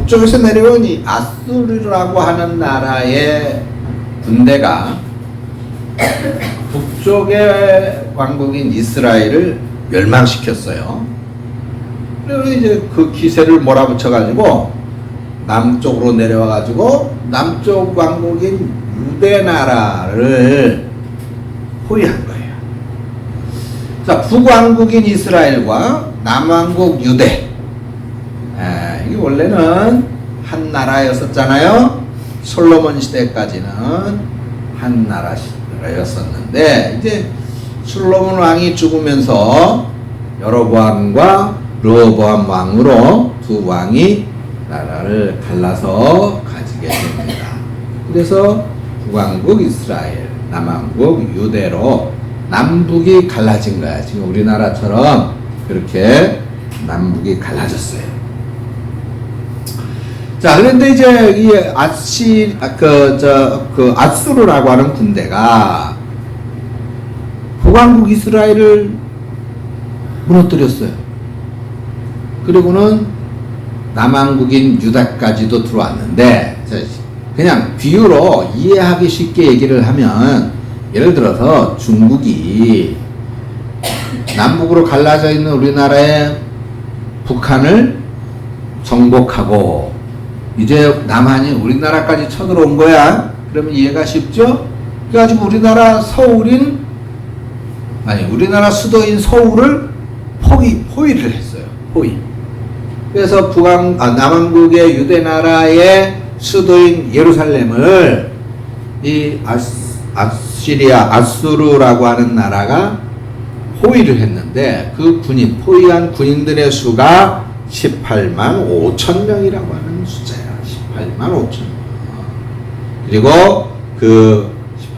북쪽에서 내려온 이 아수르라고 하는 나라의 군대가 북쪽의 왕국인 이스라엘을 멸망시켰어요. 그리고 이제 그 기세를 몰아붙여가지고 남쪽으로 내려와가지고 남쪽 왕국인 유대 나라를 포위한 거예요. 자, 북왕국인 이스라엘과 남왕국 유대. 이게 원래는 한 나라였었잖아요. 솔로몬 시대까지는 한 나라였었는데, 이제 솔로몬 왕이 죽으면서 여로보암과 르호보암 왕으로 두 왕이 나라를 갈라서 가지게 됩니다. 그래서 북왕국 이스라엘, 남왕국 유대로 남북이 갈라진 거야. 지금 우리나라처럼 그렇게 남북이 갈라졌어요. 자, 그런데 이제 이 아수르라고 하는 군대가 북왕국 이스라엘을 무너뜨렸어요. 그리고는 남왕국인 유다까지도 들어왔는데, 그냥 비유로 이해하기 쉽게 얘기를 하면, 예를 들어서 중국이 남북으로 갈라져 있는 우리나라의 북한을 정복하고 이제 남한이 우리나라까지 쳐들어온 거야. 그러면 이해가 쉽죠? 그래가지고 우리나라 수도인 서울을 포위를 했어요. 포위. 그래서 남한국의 유대 나라의 수도인 예루살렘을 이 아수르라고 하는 나라가 포위를 했는데, 그 포위한 군인들의 수가 18만 5천 명이라고 하는 숫자야. 18만 5천 명. 그리고 그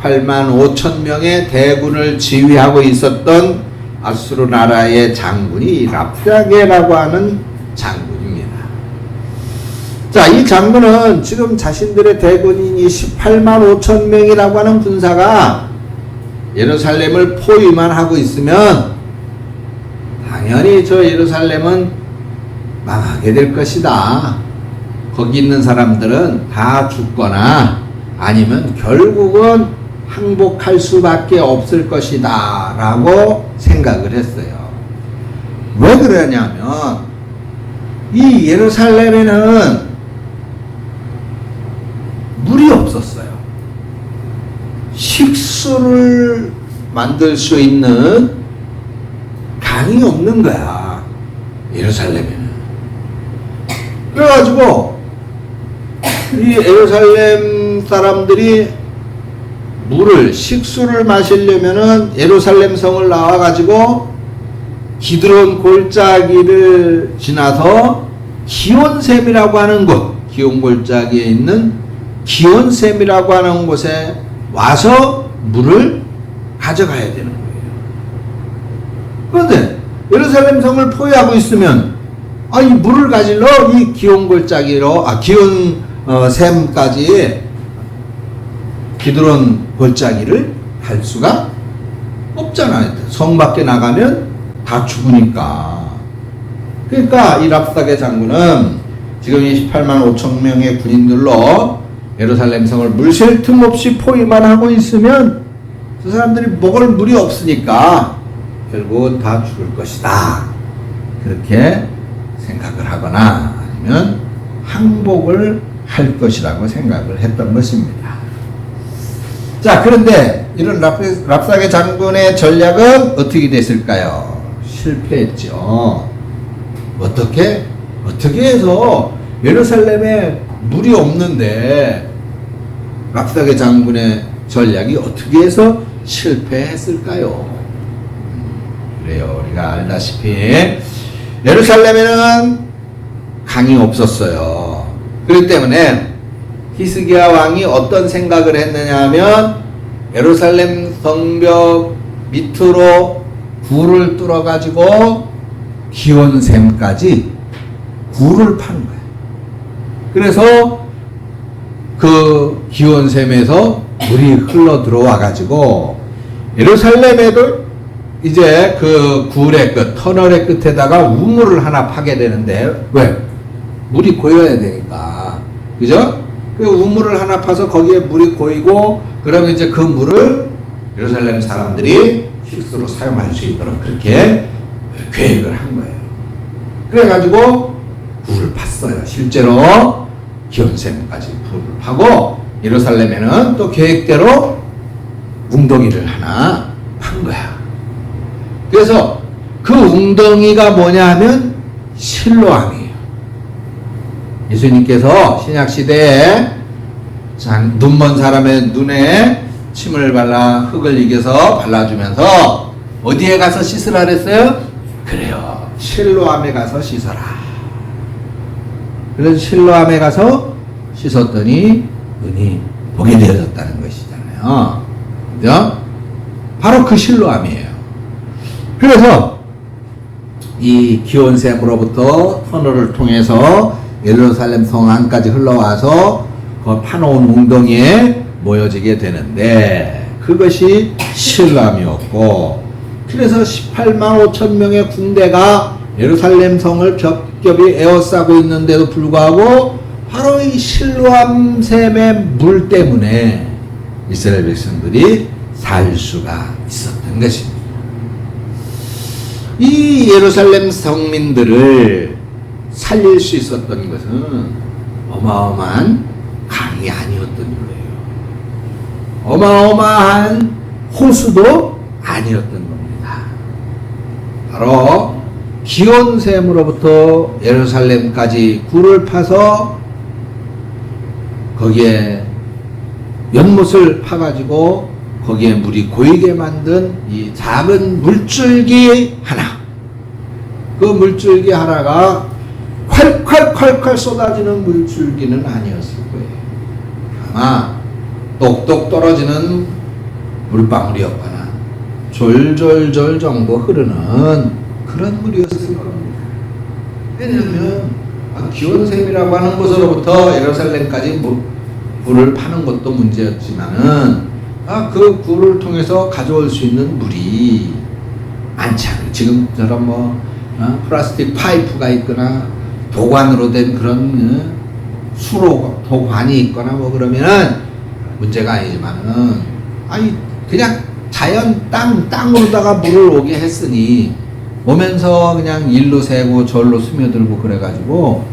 18만 5천 명의 대군을 지휘하고 있었던 아수르 나라의 장군이 랍사게라고 하는 장군입니다. 자, 이 장군은 지금 자신들의 대군인이 18만 5천 명이라고 하는 군사가 예루살렘을 포위만 하고 있으면 당연히 저 예루살렘은 망하게 될 것이다. 거기 있는 사람들은 다 죽거나 아니면 결국은 항복할 수밖에 없을 것이다 라고 생각을 했어요. 왜 그러냐면 이 예루살렘에는 물이 없었어요. 식수를 만들 수 있는 강이 없는 거야, 예루살렘에는. 그래가지고 이 예루살렘 사람들이 식수를 마시려면은 예루살렘 성을 나와가지고 기드론 골짜기를 지나서 기온샘이라고 하는 곳, 기온 골짜기에 있는 기온샘이라고 하는 곳에 와서 물을 가져가야 되는 거예요. 그런데 예루살렘 성을 포위하고 있으면 이 물을 가지러 이 기온 골짜기로 샘까지 기드론 골짜기를 갈 수가 없잖아요. 성 밖에 나가면 다 죽으니까. 그러니까 이 랍사게 장군은 지금 이 18만 5천 명의 군인들로 예루살렘 성을 물 쉴 틈 없이 포위만 하고 있으면 그 사람들이 먹을 물이 없으니까 결국은 다 죽을 것이다. 그렇게 생각을 하거나 아니면 항복을 할 것이라고 생각을 했던 것입니다. 자, 그런데 이런 랍사게 장군의 전략은 어떻게 됐을까요? 실패했죠. 어떻게 해서 예루살렘에 물이 없는데 랍사게 장군의 전략이 어떻게 해서 실패했을까요? 그래요. 우리가 알다시피 예루살렘에는 강이 없었어요. 그렇기 때문에 히스기야 왕이 어떤 생각을 했느냐 하면 예루살렘 성벽 밑으로 굴을 뚫어 가지고 기온샘까지 굴을 파는 거예요. 그래서 그 기온샘에서 물이 흘러 들어와 가지고 예루살렘에도 이제 그 굴의 끝, 터널의 끝에다가 우물을 하나 파게 되는데, 왜? 물이 고여야 되니까. 그죠? 그 우물을 하나 파서 거기에 물이 고이고, 그러면 이제 그 물을 예루살렘 사람들이 식수로 사용할 수 있도록 그렇게 계획을 한 거예요. 그래가지고 불을 팠어요. 실제로 기온샘까지 불을 파고, 예루살렘에는 또 계획대로 웅덩이를 하나 판 거야. 그래서 그 웅덩이가 뭐냐 하면 실로암이에요. 예수님께서 신약시대에 눈먼 사람의 눈에 침을 발라 흙을 이겨서 발라주면서 어디에 가서 씻으라 그랬어요? 그래요. 실로암에 가서 씻어라. 그래서 실로암에 가서 씻었더니 눈이 보게 되어졌다는 것이잖아요. 그죠? 바로 그 실로암이에요. 그래서 이 기온샘으로부터 터널을 통해서 예루살렘 성 안까지 흘러와서 그 파놓은 웅덩이에 모여지게 되는데, 그것이 실로암이었고, 그래서 18만 5천 명의 군대가 예루살렘 성을 겹겹이 에워싸고 있는데도 불구하고 바로 이 실로암 샘의 물 때문에 이스라엘 백성들이 살 수가 있었던 것입니다. 이 예루살렘 성민들을 살릴 수 있었던 것은 어마어마한 강이 아니었던 거예요. 어마어마한 호수도 아니었던 겁니다. 바로 기온샘으로부터 예루살렘까지 굴을 파서 거기에 연못을 파가지고 거기에 물이 고이게 만든 이 작은 물줄기 하나, 그 물줄기 하나가 콸콸콸콸 쏟아지는 물줄기는 아니었을 거예요. 아마 똑똑 떨어지는 물방울이었거나 졸졸졸 정도 흐르는 그런 물이었을 겁니다. 왜냐하면 기온샘이라고 하는 곳으로부터 예루살렘까지 물을 파는 것도 문제였지만은 그 굴을 통해서 가져올 수 있는 물이 많지 않아요. 지금처럼 플라스틱 파이프가 있거나 도관으로 된 그런 수로 도관이 있거나 그러면은 문제가 아니지만은 그냥 자연 땅으로다가 물을 오게 했으니 오면서 그냥 일로 새고 절로 스며들고 그래가지고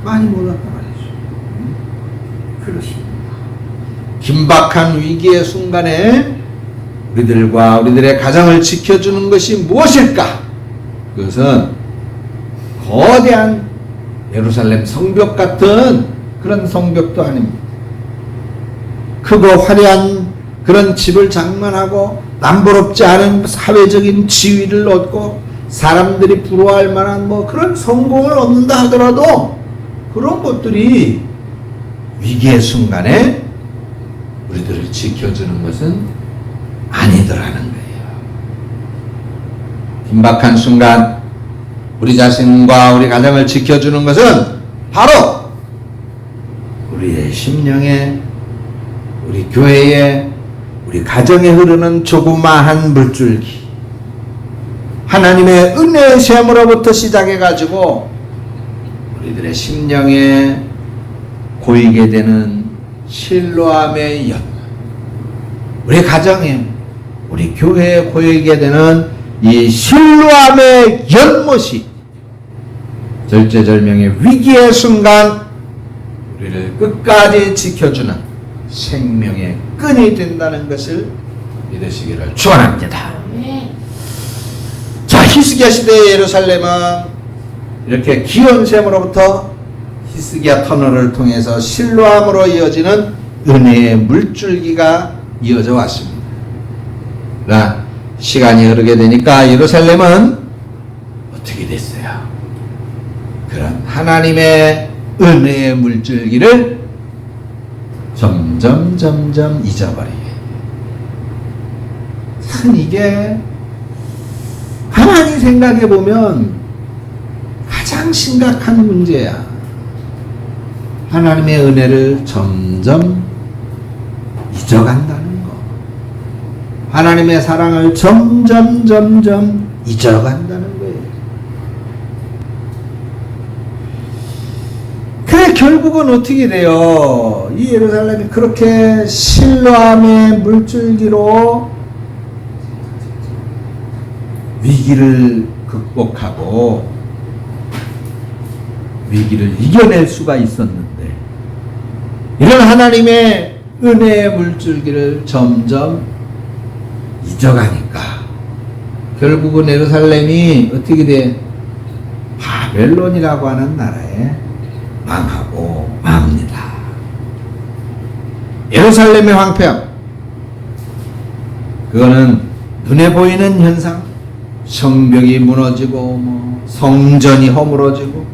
많이 못 왔단 말이죠. 그렇습니다. 긴박한 위기의 순간에 우리들과 우리들의 가정을 지켜주는 것이 무엇일까? 그것은 거대한 예루살렘 성벽 같은 그런 성벽도 아닙니다. 크고 화려한 그런 집을 장만하고 남부럽지 않은 사회적인 지위를 얻고 사람들이 부러워할 만한 그런 성공을 얻는다 하더라도 그런 것들이 위기의 순간에 우리들을 지켜주는 것은 아니더라는 거예요. 긴박한 순간 우리 자신과 우리 가정을 지켜주는 것은 바로 우리의 심령에, 우리 교회에, 우리 가정에 흐르는 조그마한 물줄기, 하나님의 은혜의 샘으로부터 시작해가지고 우리들의 심령에 고이게 되는 실로암의 연, 우리 가정에, 우리 교회에 고이게 되는 이 실로암의 연못이 절제절명의 위기의 순간 우리를 끝까지 지켜주는 생명의 끈이 된다는 것을 믿으시기를 축원합니다. 자, 히스기야 시대의 예루살렘은 이렇게 기온샘으로부터 히스기야 터널을 통해서 실로암으로 이어지는 은혜의 물줄기가 이어져 왔습니다. 그러나 시간이 흐르게 되니까 예루살렘은 어떻게 됐어요? 그런 하나님의 은혜의 물줄기를 점점 잊어버리게. 참 이게 가만히 생각해 보면 가장 심각한 문제야. 하나님의 은혜를 점점 잊어간다는 거. 하나님의 사랑을 점점 잊어간다는 거예요. 결국은 어떻게 돼요? 이 예루살렘이 그렇게 실로암의 물줄기로 위기를 극복하고 위기를 이겨낼 수가 있었는데 이런 하나님의 은혜의 물줄기를 점점 잊어가니까 결국은 예루살렘이 어떻게 돼? 바벨론이라고 하는 나라에 망하고 맙니다. 예루살렘의 황폐함, 그거는 눈에 보이는 현상, 성벽이 무너지고 성전이 허물어지고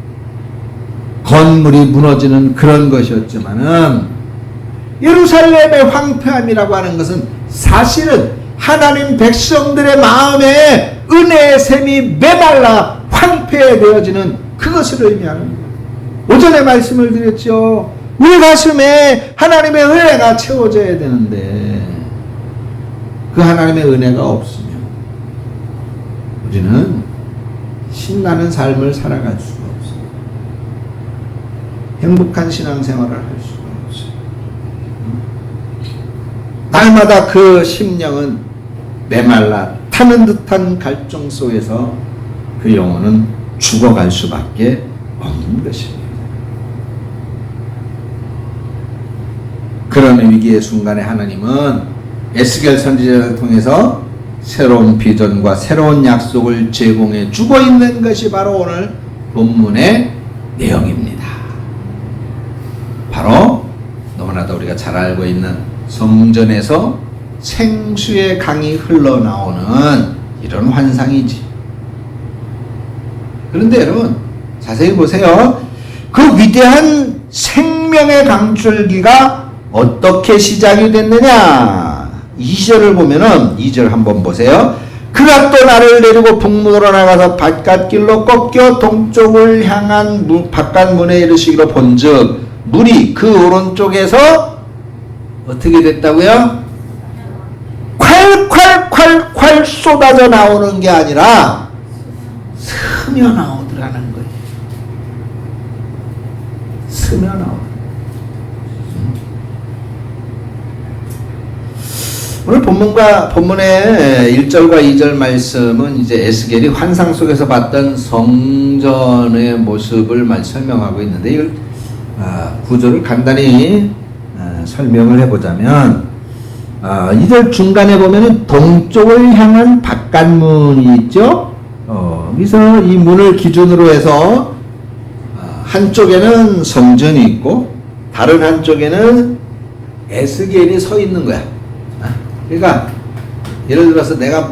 건물이 무너지는 그런 것이었지만은 예루살렘의 황폐함이라고 하는 것은 사실은 하나님 백성들의 마음에 은혜의 샘이 메말라 황폐되어지는 그것을 의미하는 거예요. 오전에 말씀을 드렸죠. 우리 가슴에 하나님의 은혜가 채워져야 되는데 그 하나님의 은혜가 없으면 우리는 신나는 삶을 살아갈 수가 없어요. 행복한 신앙생활을 할 수가 없어요. 날마다 그 심령은 메말라 타는 듯한 갈증 속에서 그 영혼은 죽어갈 수밖에 없는 것입니다. 그런 위기의 순간에 하나님은 에스겔 선지자를 통해서 새로운 비전과 새로운 약속을 제공해 주고 있는 것이 바로 오늘 본문의 내용입니다. 바로 너무나도 우리가 잘 알고 있는 성전에서 생수의 강이 흘러나오는 이런 환상이지. 그런데 여러분 자세히 보세요. 그 위대한 생명의 강줄기가 어떻게 시작이 됐느냐? 2절을 보면은 2절 한번 보세요. 그가 또 나를 내리고 북문으로 나가서 바깥길로 꺾여 동쪽을 향한 바깥문에 이르시기로 본즉 물이 그 오른쪽에서 어떻게 됐다고요? 콸콸콸콸 쏟아져 나오는 게 아니라 스며 나오더라는 거예요. 스며 나오더라. 오늘 본문의 1절과 2절 말씀은 이제 에스겔이 환상 속에서 봤던 성전의 모습을 설명하고 있는데 이걸 구조를 간단히 설명을 해보자면 2절 중간에 보면은 동쪽을 향한 바깥문이 있죠. 그래서 이 문을 기준으로 해서 한쪽에는 성전이 있고 다른 한쪽에는 에스겔이 서 있는 거야. 그러니까 예를 들어서 내가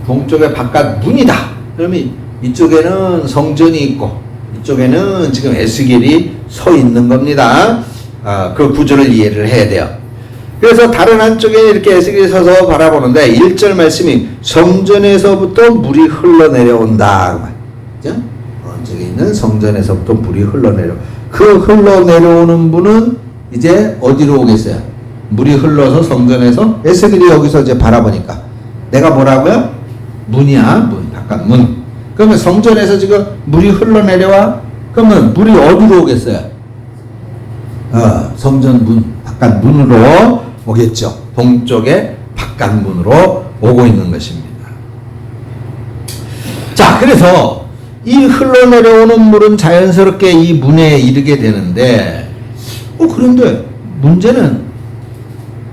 동쪽에 바깥 문이다. 그러면 이쪽에는 성전이 있고 이쪽에는 지금 에스겔이 서 있는 겁니다. 그 구조를 이해를 해야 돼요. 그래서 다른 한쪽에 이렇게 에스겔이 서서 바라보는데 1절 말씀이 성전에서부터 물이 흘러내려온다. 그죠? 오른쪽에 있는 성전에서부터 물이 흘러내려. 그 흘러내려오는 물은 이제 어디로 오겠어요? 물이 흘러서 성전에서 에스겔이 여기서 이제 바라보니까 내가 뭐라고요? 문이야, 문, 바깥 문. 그러면 성전에서 지금 물이 흘러내려와? 그러면 물이 어디로 오겠어요? 성전 문, 바깥 문으로 오겠죠. 동쪽의 바깥 문으로 오고 있는 것입니다. 자, 그래서 이 흘러내려오는 물은 자연스럽게 이 문에 이르게 되는데, 그런데 문제는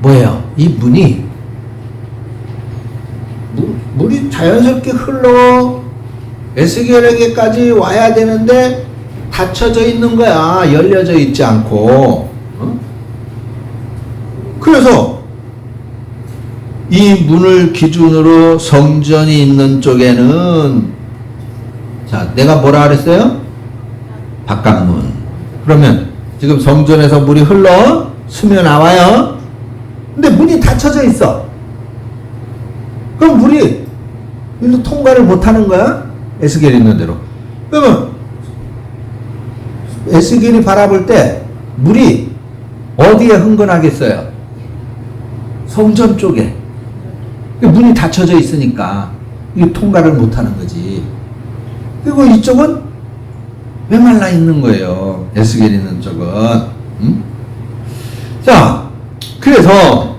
뭐예요? 이 문이 물이 자연스럽게 흘러 에스겔에게까지 와야 되는데 닫혀져 있는 거야. 열려져 있지 않고. 그래서 이 문을 기준으로 성전이 있는 쪽에는 자, 내가 뭐라 그랬어요? 바깥문. 그러면 지금 성전에서 물이 흘러 스며 나와요. 근데 문이 닫혀져 있어. 그럼 물이 일로 통과를 못하는 거야? 에스겔이 있는 대로. 그러면 에스겔이 바라볼 때 물이 어디에 흥건하겠어요? 성전 쪽에. 문이 닫혀져 있으니까 이게 통과를 못하는 거지. 그리고 이쪽은 메말라 있는 거예요. 에스겔 있는 쪽은. 자, 그래서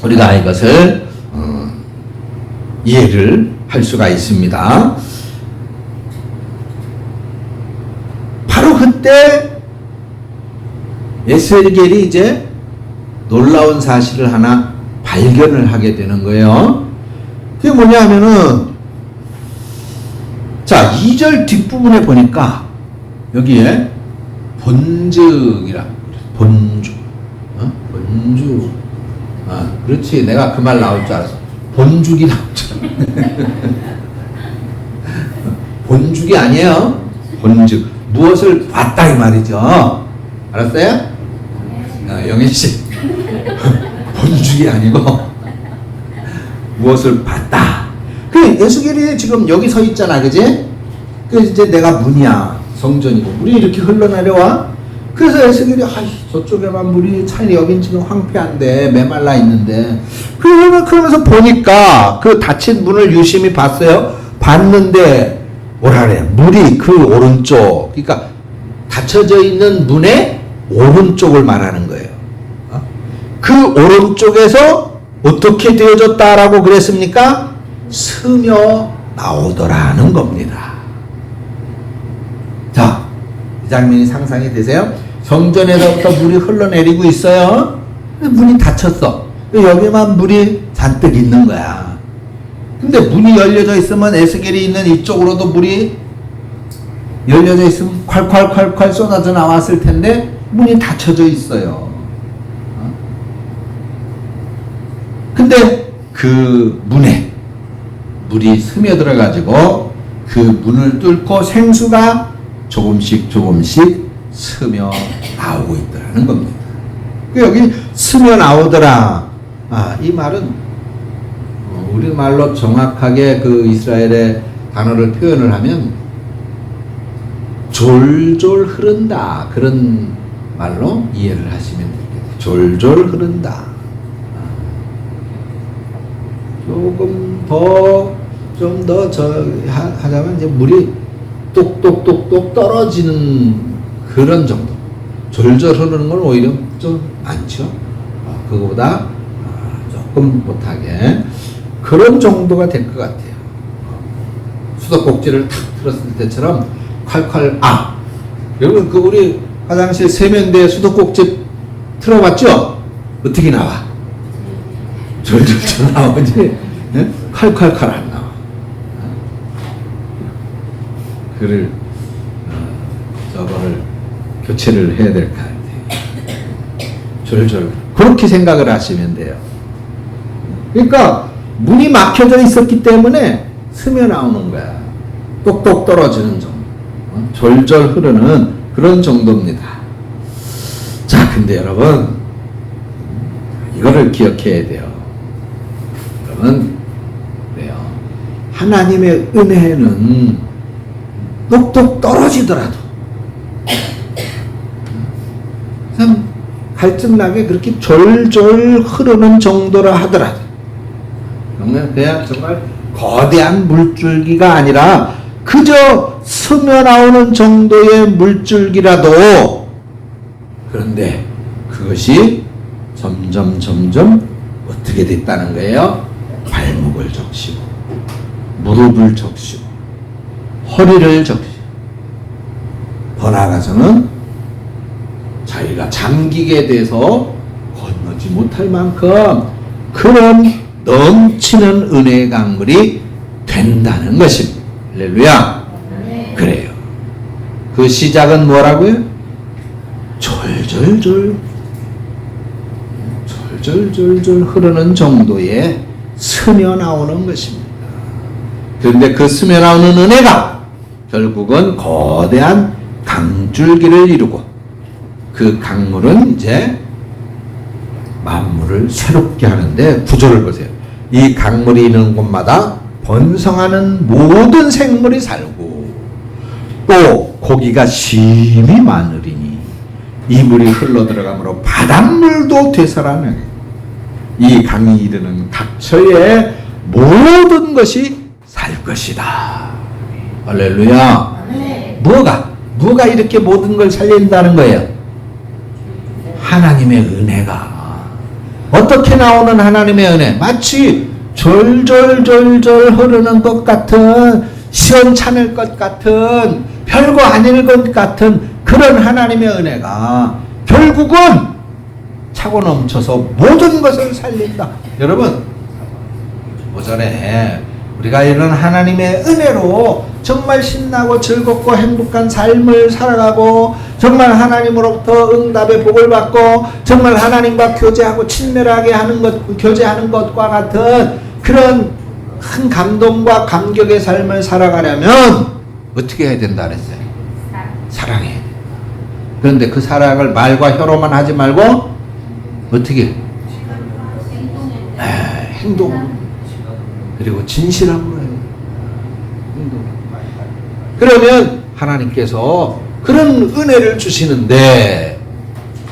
우리가 이것을 이해를 할 수가 있습니다. 바로 그때 에스겔이 이제 놀라운 사실을 하나 발견을 하게 되는 거예요. 그게 뭐냐 하면은, 자, 2절 뒷부분에 보니까 여기에 본즉이라, 본주, 본주, 그렇지, 내가 그 말 나올 줄 알았어. 본죽이 나올 줄 알았어. 본죽이 아니에요. 본즉, 무엇을 봤다 이 말이죠. 알았어요? 영애씨, 본죽이 아니고 무엇을 봤다. 그 에스겔이 지금 여기 서 있잖아, 그지? 그 이제 내가 문이야, 성전이고 물이 이렇게 흘러내려와. 그래서 에스겔이 저쪽에만 물이 차니 여긴 지금 황폐한데 메말라 있는데, 그러면서 보니까 그 닫힌 문을 유심히 봤어요. 봤는데 뭐라 그래? 물이 그 오른쪽, 그러니까 닫혀져 있는 문의 오른쪽을 말하는 거예요. 그 오른쪽에서 어떻게 되어졌다라고 그랬습니까? 스며 나오더라는 겁니다. 자, 이 장면이 상상이 되세요? 성전에서부터 물이 흘러내리고 있어요. 문이 닫혔어. 여기만 물이 잔뜩 있는 거야. 근데 문이 열려져 있으면 에스겔이 있는 이쪽으로도 물이 열려져 있으면 콸콸콸콸 쏟아져 나왔을 텐데 문이 닫혀져 있어요. 근데 그 문에 물이 스며들어 가지고 그 문을 뚫고 생수가 조금씩 스며 나오고 있더라는 겁니다. 여기 스며 나오더라. 이 말은 우리말로 정확하게 그 이스라엘의 단어를 표현을 하면 졸졸 흐른다, 그런 말로 이해를 하시면 되겠다. 졸졸 흐른다. 조금 더 좀 더 하자면 이제 물이 똑똑똑똑 떨어지는 그런 정도. 졸졸 흐르는 건 오히려 좀 많죠. 그거보다 조금 못하게 그런 정도가 될 것 같아요. 수도꼭지를 탁 틀었을 때처럼 콸콸. 여러분 그 우리 화장실 세면대 수도꼭지 틀어봤죠? 어떻게 나와? 졸졸 나오지? 네? 콸콸콸 안 나와. 그를 저거를 교체를 해야 될 것 같아요. 졸졸 그렇게 생각을 하시면 돼요. 그러니까 문이 막혀져 있었기 때문에 스며 나오는 거야. 똑똑 떨어지는 정도. 졸졸 흐르는 그런 정도입니다. 자, 근데 여러분 이거를 기억해야 돼요. 여러분, 그래요. 하나님의 은혜는 똑똑 떨어지더라도 참 갈증나게 그렇게 졸졸 흐르는 정도라 하더라도 그냥 정말 거대한 물줄기가 아니라 그저 스며 나오는 정도의 물줄기라도, 그런데 그것이 점점 어떻게 됐다는 거예요? 발목을 적시고 무릎을 적시고 허리를 적시고 더 나아가서는 자기가 잠기게 돼서 건너지 못할 만큼 그런 넘치는 은혜의 강물이 된다는 것입니다. 할렐루야. 그래요. 그 시작은 뭐라고요? 졸졸 흐르는 정도에 스며 나오는 것입니다. 그런데 그 스며 나오는 은혜가 결국은 거대한 강줄기를 이루고 그 강물은 이제 만물을 새롭게 하는데 구조를 보세요. 이 강물이 있는 곳마다 번성하는 모든 생물이 살고 또 고기가 심히 많으리니 이 물이 흘러 들어가므로 바닷물도 되살아나게 이 강이 이르는 각처의 모든 것이 살 것이다. 할렐루야. 뭐가 이렇게 모든 걸 살린다는 거예요? 하나님의 은혜가. 어떻게 나오는 하나님의 은혜? 마치 졸졸졸졸 흐르는 것 같은, 시원찮을 것 같은, 별거 아닐 것 같은 그런 하나님의 은혜가 결국은 차고 넘쳐서 모든 것을 살린다. 여러분, 오전에 우리가 이런 하나님의 은혜로 정말 신나고 즐겁고 행복한 삶을 살아가고, 정말 하나님으로부터 응답의 복을 받고, 정말 하나님과 교제하고 친밀하게 하는 것, 교제하는 것과 같은 그런 큰 감동과 감격의 삶을 살아가려면 어떻게 해야 된다 그랬어요? 사랑해. 그런데 그 사랑을 말과 혀로만 하지 말고 어떻게? 행동. 그리고 진실함으로 해요. 그러면 하나님께서 그런 은혜를 주시는데,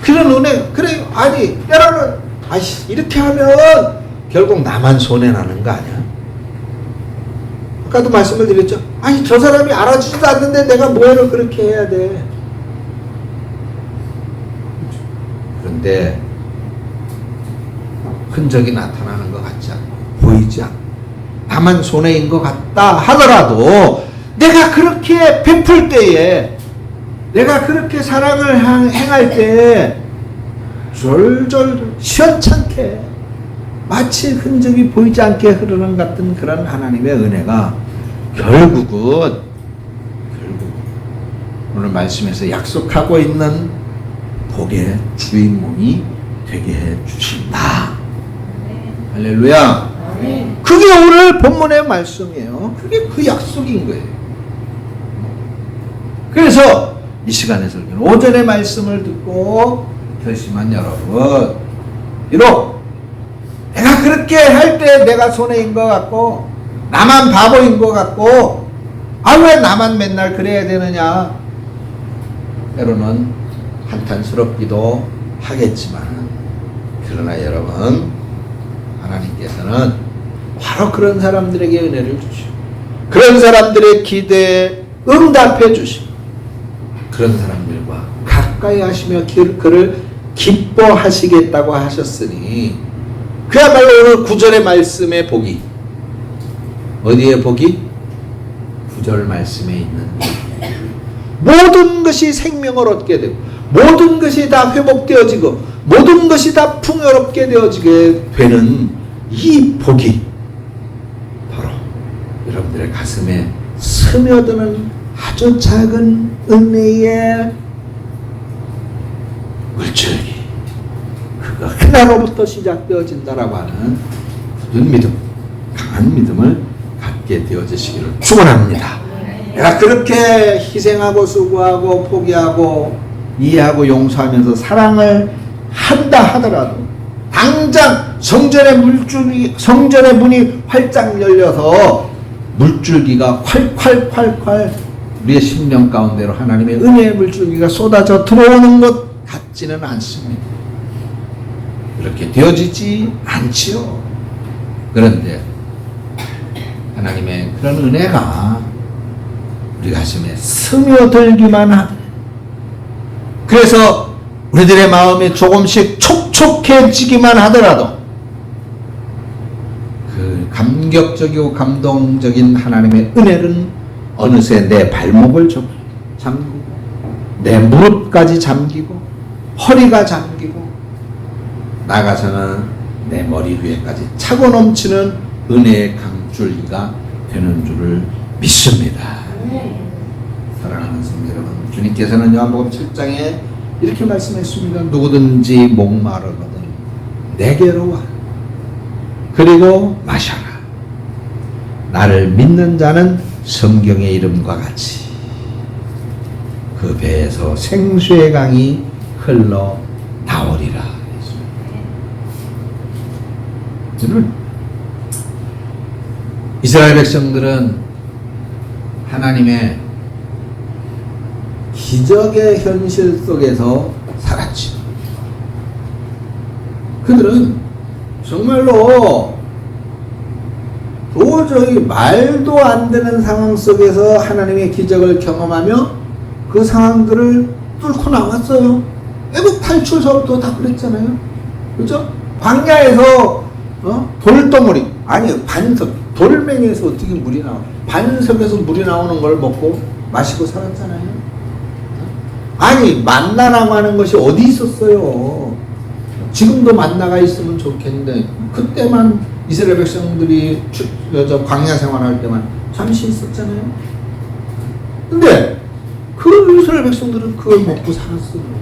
그런 은혜, 그래, 아니, 때로는, 이렇게 하면 결국 나만 손해나는 거 아니야? 아까도 말씀을 드렸죠. 저 사람이 알아주지도 않는데 내가 뭐를 그렇게 해야 돼. 그런데 흔적이 나타나는 것 같지 않고, 보이지 않고, 나만 손해인 것 같다 하더라도, 내가 그렇게 베풀 때에, 내가 그렇게 사랑을 행할 때에 졸졸 시원찮게 마치 흔적이 보이지 않게 흐르는 같은 그런 하나님의 은혜가 결국은 오늘 말씀에서 약속하고 있는 복의 주인공이 되게 해 주신다. 할렐루야. 그게 오늘 본문의 말씀이에요. 그게 그 약속인 거예요. 그래서 이 시간에 설교는 오전의 말씀을 듣고 결심한 여러분, 비록 내가 그렇게 할 때 내가 손해인 것 같고, 나만 바보인 것 같고, 왜 나만 맨날 그래야 되느냐, 때로는 한탄스럽기도 하겠지만, 그러나 여러분, 하나님께서는 바로 그런 사람들에게 은혜를 주시고, 그런 사람들의 기대에 응답해 주시고, 그런 사람들과 가까이 하시며 그를 기뻐하시겠다고 하셨으니, 그야말로 오늘 9절의 말씀의 복이, 어디에 복이? 9절 말씀에 있는 모든 것이 생명을 얻게 되고, 모든 것이 다 회복되어지고, 모든 것이 다 풍요롭게 되어지게 되는 이 복이 바로 여러분들의 가슴에 스며드는 아주 작은 은혜의 물줄기, 그거 하나로부터 시작되어진다라고 하는 굳은 믿음, 강한 믿음을 갖게 되어지시기를 축원합니다. 내가 그렇게 희생하고 수고하고 포기하고 이해하고 용서하면서 사랑을 한다 하더라도, 당장 성전의 문이 활짝 열려서 물줄기가 콸콸콸콸 우리의 심령 가운데로 하나님의 은혜의 물줄기가 쏟아져 들어오는 것 같지는 않습니다. 그렇게 되어지지 않지요. 그런데 하나님의 그런 은혜가 우리 가슴에 스며들기만 하고, 그래서 우리들의 마음이 조금씩 촉촉해지기만 하더라도 그 감격적이고 감동적인 하나님의 은혜는 어느새 내 발목을 잠기고, 내 무릎까지 잠기고, 허리가 잠기고, 나가서는 내 머리 위에까지 차고 넘치는 은혜의 강줄기가 되는 줄을 믿습니다. 사랑하는 성도 여러분, 주님께서는 요한복음 7장에 이렇게 말씀했습니다. 누구든지 목마르거든 내게로 와, 그리고 마셔라. 나를 믿는 자는 성경의 이름과 같이 그 배에서 생수의 강이 흘러 나오리라. 여러분, 이스라엘 백성들은 하나님의 기적의 현실 속에서 살았지. 그들은 정말로 도저히 말도 안 되는 상황 속에서 하나님의 기적을 경험하며 그 상황들을 뚫고 나왔어요. 애국 탈출서부터 다 그랬잖아요. 그죠? 광야에서 돌덩어리 아니 반석 돌멩이에서 어떻게 물이 나와? 반석에서 물이 나오는 걸 먹고 마시고 살았잖아요. 아니 만나라고 하는 것이 어디 있었어요? 지금도 만나가 있으면 좋겠는데 그때만 이스라엘 백성들이 광야 생활할 때만 잠시 있었잖아요. 근데 그 이스라엘 백성들은 그걸 먹고 살았어요.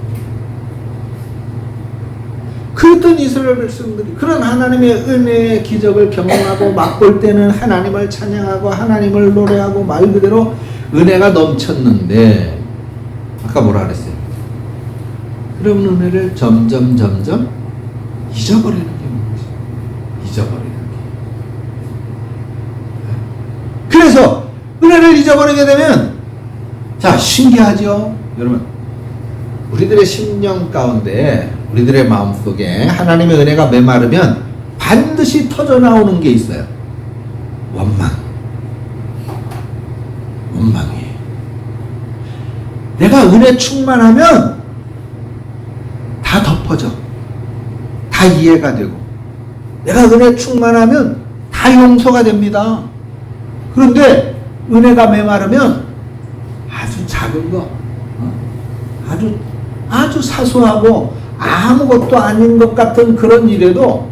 그랬던 이스라엘 백성들이 그런 하나님의 은혜의 기적을 경험하고 맛볼 때는 하나님을 찬양하고 하나님을 노래하고 말 그대로 은혜가 넘쳤는데 아까 뭐라 그랬어요? 그런 은혜를 점점 잊어버리는 게 뭐지? 잊어버리는 게. 그래서 은혜를 잊어버리게 되면 자 신기하죠? 여러분 우리들의 심령 가운데 우리들의 마음속에 하나님의 은혜가 메마르면 반드시 터져나오는 게 있어요. 원망이. 내가 은혜 충만하면 다 덮어져. 다 이해가 되고 내가 은혜 충만하면 다 용서가 됩니다. 그런데 은혜가 메마르면 아주 작은 거 아주 사소하고 아무것도 아닌 것 같은 그런 일에도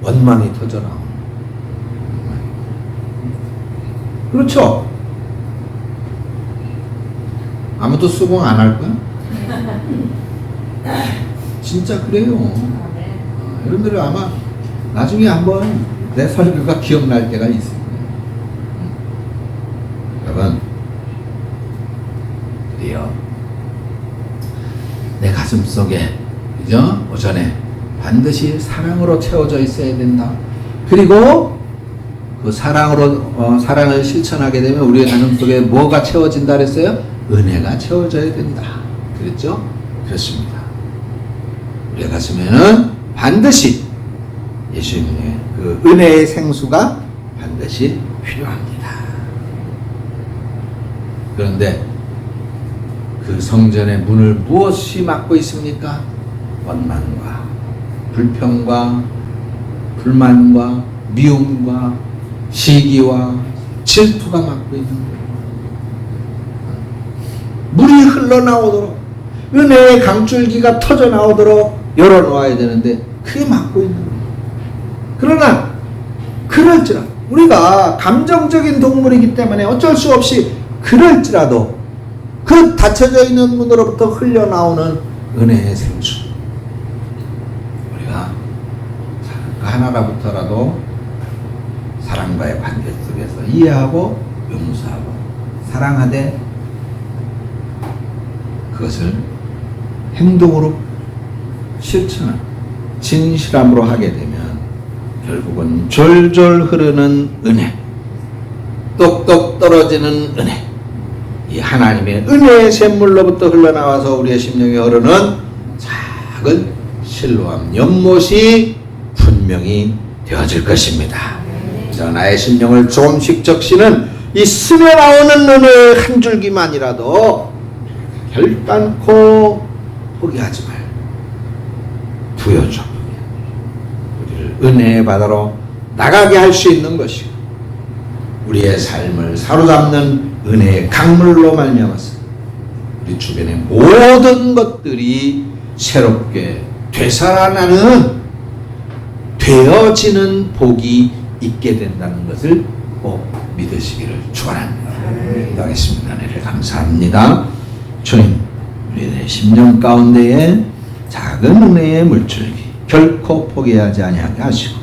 원망이 터져나오는 그렇죠? 아무도 수긍 안 할 거야? 진짜 그래요. 여러분들 아마 나중에 한번 내 설교가 기억날 때가 있을 거예요. 여러분 그래요. 내 가슴 속에 그죠? 오전에 반드시 사랑으로 채워져 있어야 된다. 그리고 그 사랑을 실천하게 되면 우리의 가슴 속에 뭐가 채워진다 그랬어요? 은혜가 채워져야 된다. 그랬죠? 그렇습니다. 우리의 가슴에는 반드시 예수님의 그 은혜의 생수가 반드시 필요합니다. 그런데 그 성전의 문을 무엇이 막고 있습니까? 원망과 불평과 불만과 미움과 시기와 질투가 막고 있는 거예요. 물이 흘러나오도록 은혜의 강줄기가 터져나오도록 열어놓아야 되는데 그게 막고 있는 거예요. 그러나 그럴지라도 우리가 감정적인 동물이기 때문에 어쩔 수 없이 그럴지라도 그 닫혀져 있는 문으로부터 흘러나오는 은혜의 생수 우리가 그 하나라부터라도 사랑과의 관계 속에서 이해하고 용서하고 사랑하되 그것을 행동으로 실천하고 진실함으로 하게 되면 결국은 졸졸 흐르는 은혜, 똑똑 떨어지는 은혜, 이 하나님의 은혜의 샘물로부터 흘러나와서 우리의 심령에 흐르는 작은 실로암 연못이 분명히 되어질 것입니다. 그래서 나의 심령을 조금씩 적시는 이 스며나오는 은혜의 한 줄기만이라도 결단코 포기하지 말고 부여줘 우리를 은혜의 바다로 나가게 할 수 있는 것이고 우리의 삶을 사로잡는 은혜의 강물로 말미암아서 우리 주변의 모든 것들이 새롭게 되살아나는 되어지는 복이 있게 된다는 것을 꼭 믿으시기를 축원합니다. 기도하겠습니다. 네, 감사합니다. 주님, 우리의 심령 가운데에 작은 은혜의 물줄기 결코 포기하지 아니하게 하시고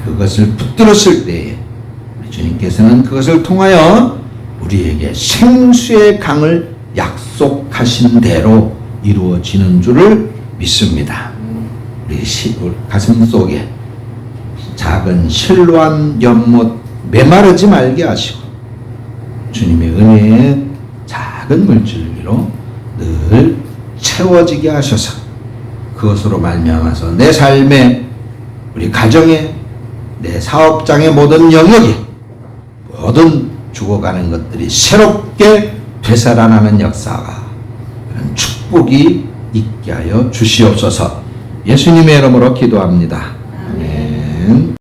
그것을 붙들었을 때에 우리 주님께서는 그것을 통하여 우리에게 생수의 강을 약속하신 대로 이루어지는 줄을 믿습니다. 우리 가슴 속에 작은 실로한 연못 메마르지 말게 하시고 주님의 은혜의 작은 물줄기로 늘 채워지게 하셔서 그것으로 말미암아서 내 삶에 우리 가정에 내 사업장의 모든 영역에 모든 죽어가는 것들이 새롭게 되살아나는 역사가 축복이 있게 하여 주시옵소서. 예수님의 이름으로 기도합니다. 아멘.